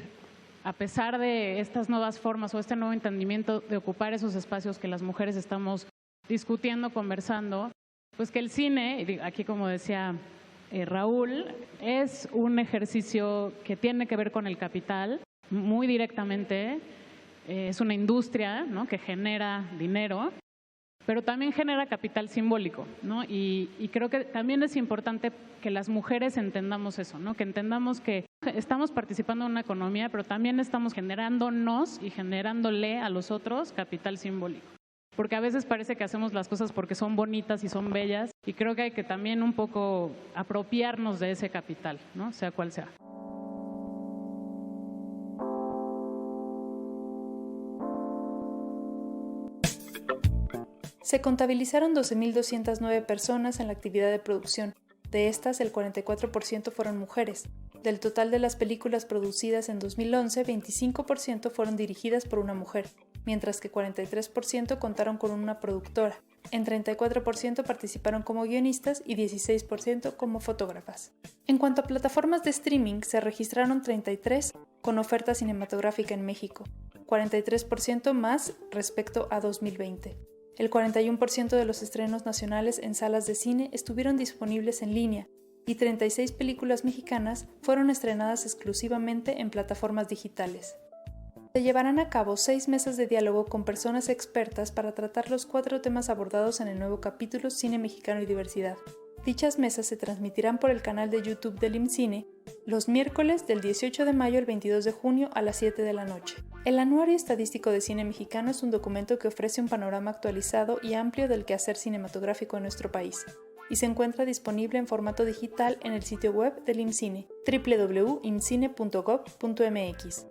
a pesar de estas nuevas formas o este nuevo entendimiento de ocupar esos espacios que las mujeres estamos discutiendo, conversando, pues que el cine, aquí como decía Raúl, es un ejercicio que tiene que ver con el capital muy directamente. Es una industria, ¿no?, que genera dinero, pero también genera capital simbólico, ¿no? Y creo que también es importante que las mujeres entendamos eso, ¿no? Que entendamos que estamos participando en una economía, pero también estamos generándonos y generándole a los otros capital simbólico. Porque a veces parece que hacemos las cosas porque son bonitas y son bellas, y creo que hay que también un poco apropiarnos de ese capital, ¿no?, sea cual sea. Se contabilizaron 12.209 personas en la actividad de producción. De estas, el 44% fueron mujeres. Del total de las películas producidas en 2011, 25% fueron dirigidas por una mujer, mientras que 43% contaron con una productora. En 34% participaron como guionistas y 16% como fotógrafas. En cuanto a plataformas de streaming, se registraron 33 con oferta cinematográfica en México, 43% más respecto a 2020. El 41% de los estrenos nacionales en salas de cine estuvieron disponibles en línea y 36 películas mexicanas fueron estrenadas exclusivamente en plataformas digitales. Se llevarán a cabo 6 mesas de diálogo con personas expertas para tratar los 4 temas abordados en el nuevo capítulo Cine Mexicano y Diversidad. Dichas mesas se transmitirán por el canal de YouTube del IMCINE los miércoles del 18 de mayo al 22 de junio a las 7 de la noche. El Anuario Estadístico de Cine Mexicano es un documento que ofrece un panorama actualizado y amplio del quehacer cinematográfico en nuestro país y se encuentra disponible en formato digital en el sitio web del IMCINE, www.imcine.gov.mx.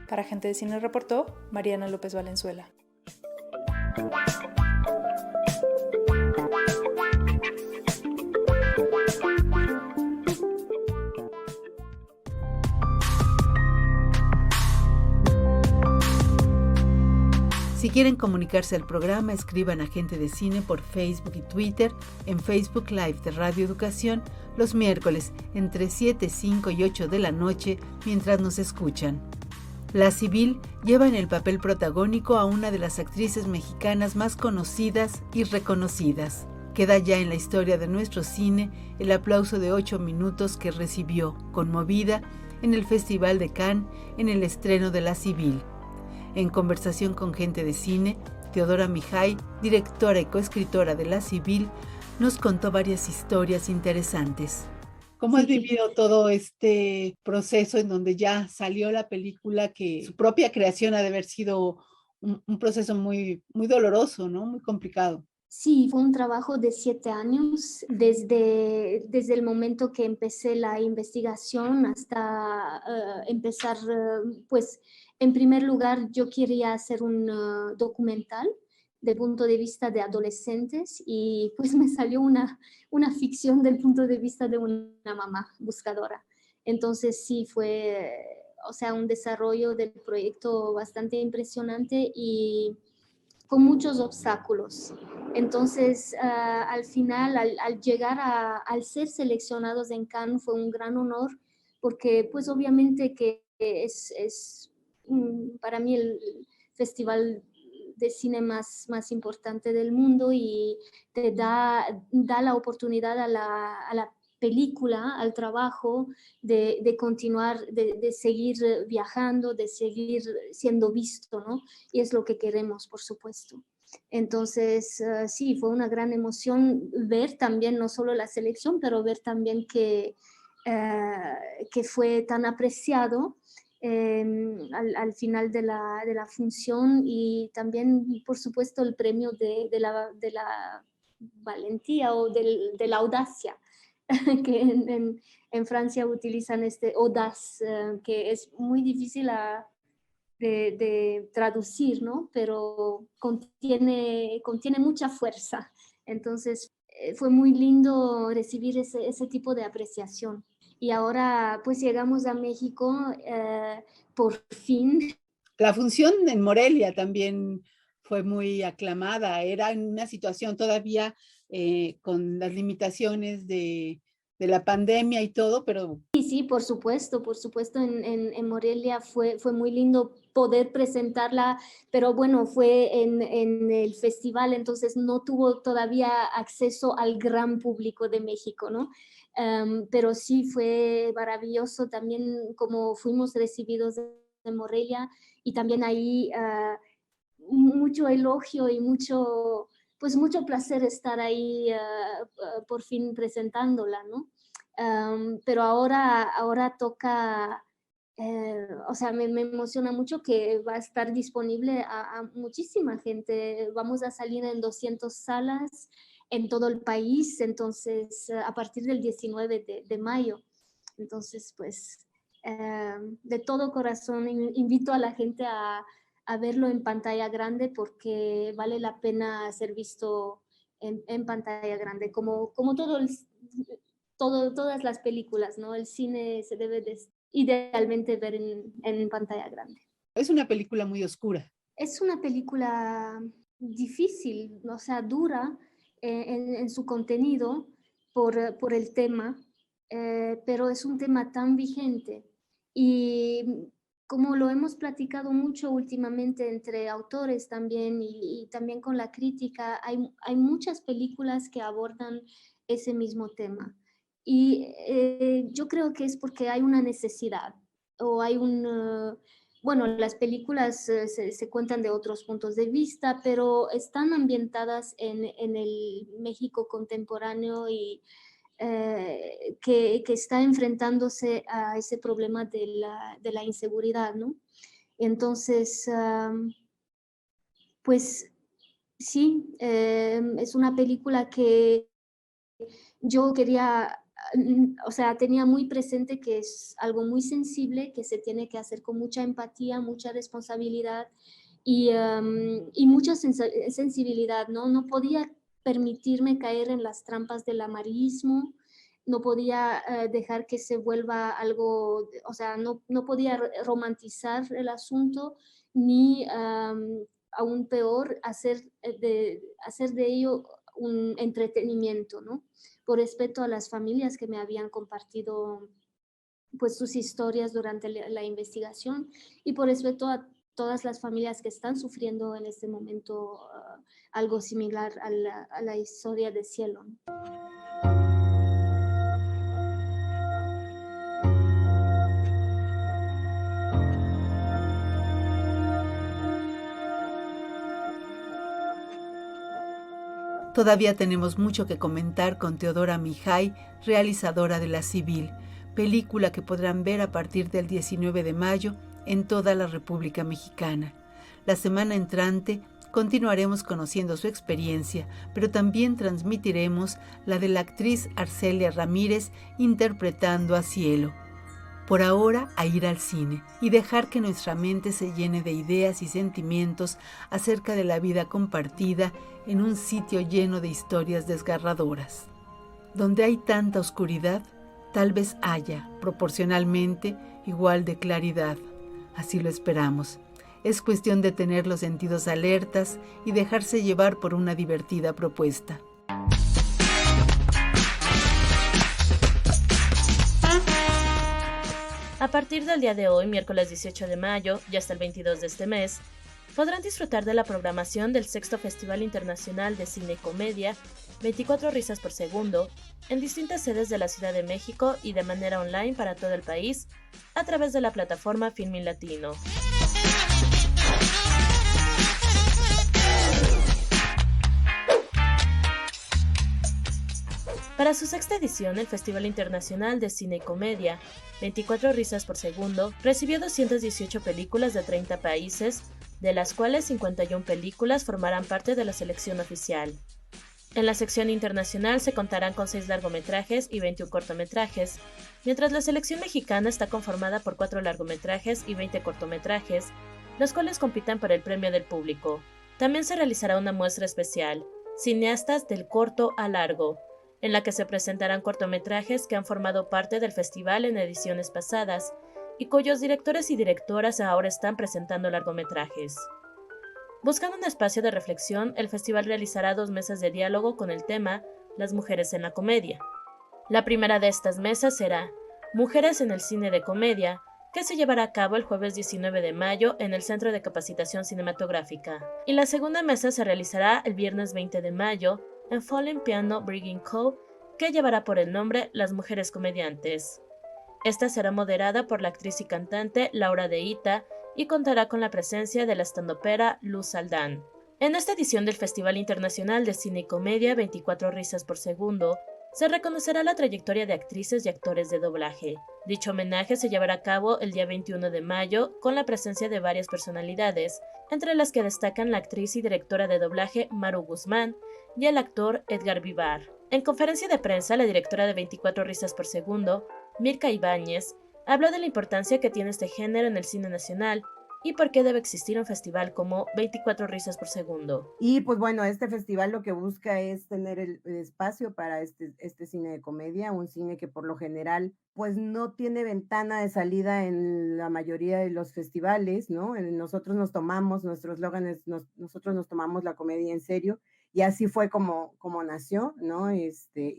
Para Gente de Cine reportó Mariana López Valenzuela. Si quieren comunicarse al programa, escriban a Gente de Cine por Facebook y Twitter, en Facebook Live de Radio Educación, los miércoles entre 7, 5 y 8 de la noche, mientras nos escuchan. La Civil lleva en el papel protagónico a una de las actrices mexicanas más conocidas y reconocidas. Queda ya en la historia de nuestro cine el aplauso de 8 minutos que recibió, conmovida, en el Festival de Cannes en el estreno de La Civil. En conversación con Gente de Cine, Teodora Mijay, directora y coescritora de La Civil, nos contó varias historias interesantes. ¿Cómo has vivido todo este proceso en donde ya salió la película, que su propia creación ha de haber sido un proceso muy, muy doloroso, ¿no? Muy complicado? Sí, fue un trabajo de 7 años, desde el momento que empecé la investigación hasta empezar, pues en primer lugar yo quería hacer un documental del punto de vista de adolescentes y pues me salió una ficción del punto de vista de una mamá buscadora. Entonces sí fue, o sea, un desarrollo del proyecto bastante impresionante y con muchos obstáculos. Entonces, al final, al llegar al ser seleccionados en Cannes fue un gran honor porque pues obviamente que es para mí el festival de cine más importante del mundo y te da la oportunidad a la película, al trabajo, de continuar, de seguir viajando, de seguir siendo visto, ¿no? Y es lo que queremos, por supuesto. Entonces, sí, fue una gran emoción ver también, no solo la selección, pero ver también que fue tan apreciado al final de la función y también, por supuesto, el premio de la valentía o de la audacia, que en Francia utilizan este audace, que es muy difícil de traducir, ¿no? Pero contiene mucha fuerza. Entonces, fue muy lindo recibir ese tipo de apreciación. Y ahora pues llegamos a México por fin. La función en Morelia también fue muy aclamada. Era en una situación todavía con las limitaciones de la pandemia y todo, pero... Sí, por supuesto, en Morelia fue muy lindo poder presentarla, pero bueno, fue en el festival, entonces no tuvo todavía acceso al gran público de México, ¿no? Pero sí fue maravilloso también como fuimos recibidos de Morelia, y también ahí mucho elogio y mucho placer estar ahí por fin presentándola, ¿no? Pero ahora toca, o sea, me emociona mucho que va a estar disponible a muchísima gente. Vamos a salir en 200 salas en todo el país, entonces a partir del 19 de mayo. Entonces, pues, de todo corazón invito a la gente a verlo en pantalla grande, porque vale la pena ser visto en pantalla grande, como todas las películas, ¿no? El cine se debe idealmente ver en pantalla grande. Es una película muy oscura. Es una película difícil, o sea, dura en su contenido por el tema, pero es un tema tan vigente. Y como lo hemos platicado mucho últimamente entre autores también y también con la crítica, hay muchas películas que abordan ese mismo tema. Y yo creo que es porque hay una necesidad o hay bueno, las películas se cuentan de otros puntos de vista, pero están ambientadas en el México contemporáneo y que está enfrentándose a ese problema de la inseguridad, ¿no? Entonces, pues sí, es una película que yo quería, o sea, tenía muy presente que es algo muy sensible, que se tiene que hacer con mucha empatía, mucha responsabilidad y mucha sensibilidad, ¿no? No podía permitirme caer en las trampas del amarillismo, no podía dejar que se vuelva algo, o sea, no podía romantizar el asunto, ni aún peor, hacer de ello un entretenimiento, ¿no? Por respeto a las familias que me habían compartido pues sus historias durante la investigación, y por respeto a todas las familias que están sufriendo en este momento algo similar a la historia de Cielo, ¿no? Todavía tenemos mucho que comentar con Teodora Mijay, realizadora de La Civil, película que podrán ver a partir del 19 de mayo en toda la República Mexicana. La semana entrante continuaremos conociendo su experiencia, pero también transmitiremos la de la actriz Arcelia Ramírez interpretando a Cielo. Por ahora, a ir al cine y dejar que nuestra mente se llene de ideas y sentimientos acerca de la vida compartida en un sitio lleno de historias desgarradoras. Donde hay tanta oscuridad, tal vez haya, proporcionalmente, igual de claridad. Así lo esperamos. Es cuestión de tener los sentidos alertas y dejarse llevar por una divertida propuesta. A partir del día de hoy, miércoles 18 de mayo, y hasta el 22 de este mes, podrán disfrutar de la programación del Sexto Festival Internacional de Cine y Comedia, 24 risas por segundo, en distintas sedes de la Ciudad de México y de manera online para todo el país, a través de la plataforma Filmin Latino. Para su sexta edición, el Festival Internacional de Cine y Comedia, 24 risas por segundo, recibió 218 películas de 30 países, de las cuales 51 películas formarán parte de la selección oficial. En la sección internacional se contarán con 6 largometrajes y 21 cortometrajes, mientras la selección mexicana está conformada por 4 largometrajes y 20 cortometrajes, los cuales compitan por el premio del público. También se realizará una muestra especial, Cineastas del corto a largo, en la que se presentarán cortometrajes que han formado parte del festival en ediciones pasadas y cuyos directores y directoras ahora están presentando largometrajes. Buscando un espacio de reflexión, el festival realizará 2 mesas de diálogo con el tema Las mujeres en la comedia. La primera de estas mesas será Mujeres en el cine de comedia, que se llevará a cabo el jueves 19 de mayo en el Centro de Capacitación Cinematográfica. Y la segunda mesa se realizará el viernes 20 de mayo en Fallen Piano Brewing Co., que llevará por el nombre Las mujeres comediantes. Esta será moderada por la actriz y cantante Laura de Ita y contará con la presencia de la estandopera Luz Aldán. En esta edición del Festival Internacional de Cine y Comedia 24 risas por segundo, se reconocerá la trayectoria de actrices y actores de doblaje. Dicho homenaje se llevará a cabo el día 21 de mayo con la presencia de varias personalidades, entre las que destacan la actriz y directora de doblaje Maru Guzmán y el actor Edgar Vivar. En conferencia de prensa, la directora de 24 risas por segundo, Mirka Ibáñez, habló de la importancia que tiene este género en el cine nacional y por qué debe existir un festival como 24 risas por segundo. Y pues bueno, este festival lo que busca es tener el espacio para este cine de comedia, un cine que por lo general pues no tiene ventana de salida en la mayoría de los festivales, ¿no? Nosotros nos tomamos, nuestro eslogan es nosotros nos tomamos la comedia en serio. Y así fue como nació, ¿no?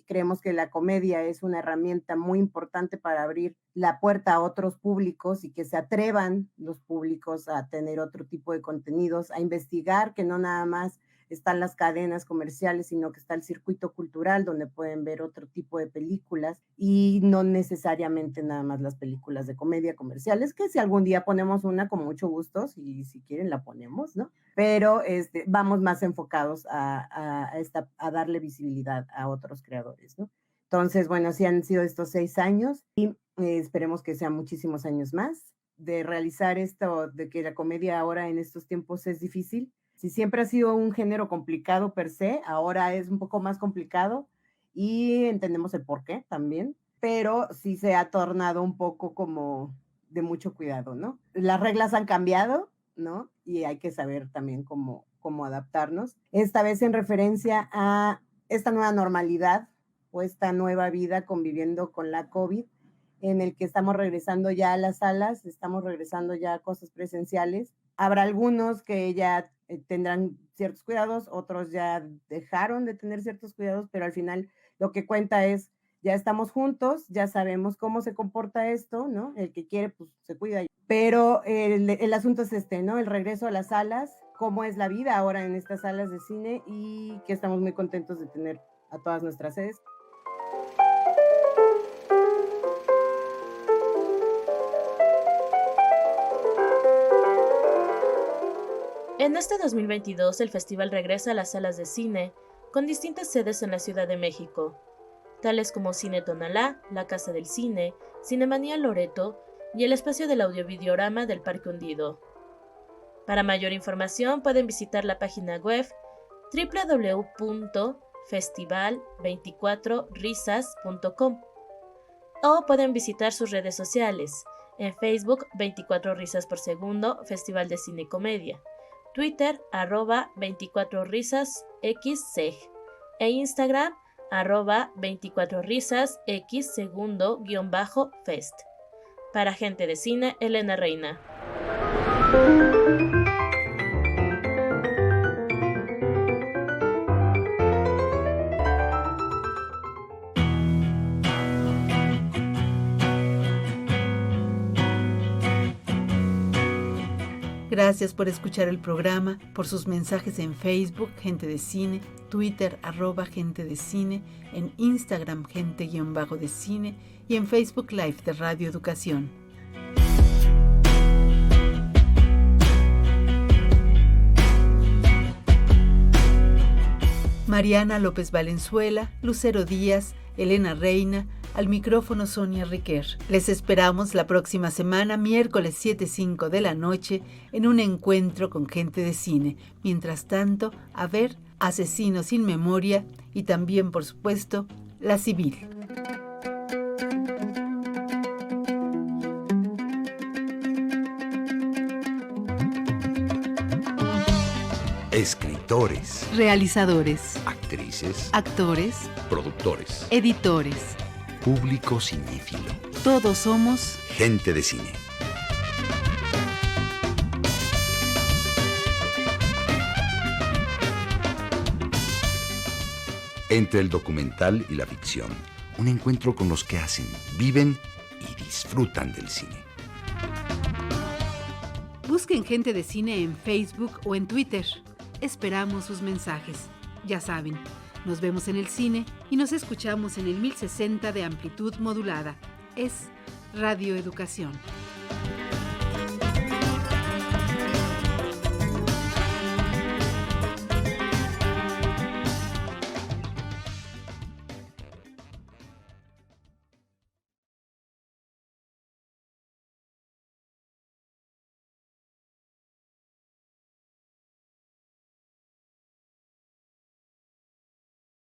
Creemos que la comedia es una herramienta muy importante para abrir la puerta a otros públicos y que se atrevan los públicos a tener otro tipo de contenidos, a investigar, que no nada más están las cadenas comerciales, sino que está el circuito cultural donde pueden ver otro tipo de películas y no necesariamente nada más las películas de comedia comerciales, que si algún día ponemos una con mucho gusto, si quieren la ponemos, ¿no? Pero vamos más enfocados a darle visibilidad a otros creadores, ¿no? Entonces, bueno, sí han sido estos 6 años y esperemos que sean muchísimos años más de realizar esto, de que la comedia ahora en estos tiempos es difícil. Si siempre ha sido un género complicado per se, ahora es un poco más complicado y entendemos el porqué también, pero sí se ha tornado un poco como de mucho cuidado, ¿no? Las reglas han cambiado, ¿no? Y hay que saber también cómo adaptarnos. Esta vez en referencia a esta nueva normalidad o esta nueva vida conviviendo con la COVID, en el que estamos regresando ya a las salas, estamos regresando ya a cosas presenciales. Habrá algunos que ya tendrán ciertos cuidados, otros ya dejaron de tener ciertos cuidados, pero al final lo que cuenta es, ya estamos juntos, ya sabemos cómo se comporta esto, ¿no? El que quiere, pues se cuida. Pero el asunto es ¿no? El regreso a las salas, cómo es la vida ahora en estas salas de cine y que estamos muy contentos de tener a todas nuestras sedes. En este 2022, el festival regresa a las salas de cine, con distintas sedes en la Ciudad de México, tales como Cine Tonalá, la Casa del Cine, Cinemanía Loreto y el espacio del audiodiorama del Parque Hundido. Para mayor información pueden visitar la página web www.festival24risas.com o pueden visitar sus redes sociales, en Facebook 24 risas por segundo, Festival de Cine y Comedia, Twitter, @24risasxseg, e Instagram, @24risasx_fest. Para Gente de Cine, Elena Reina. Gracias por escuchar el programa, por sus mensajes en Facebook, Gente de Cine, Twitter, @Gente de Cine, en Instagram, Gente_de Cine y en Facebook Live de Radio Educación. Mariana López Valenzuela, Lucero Díaz, Elena Reina, al micrófono Sonia Riquer. Les esperamos la próxima semana, miércoles 7:05 de la noche, en un encuentro con Gente de Cine. Mientras tanto, a ver Asesinos sin Memoria y también, por supuesto, La Civil. Escritores, Realizadores, actores, actrices, actores, productores, editores. público cinéfilo. Todos somos Gente de cine. Entre el documental y la ficción, un encuentro con los que hacen, viven y disfrutan del cine. Busquen Gente de Cine en Facebook o en Twitter. Esperamos sus mensajes. Ya saben, nos vemos en el cine y nos escuchamos en el 1060 de amplitud modulada. Es Radio Educación.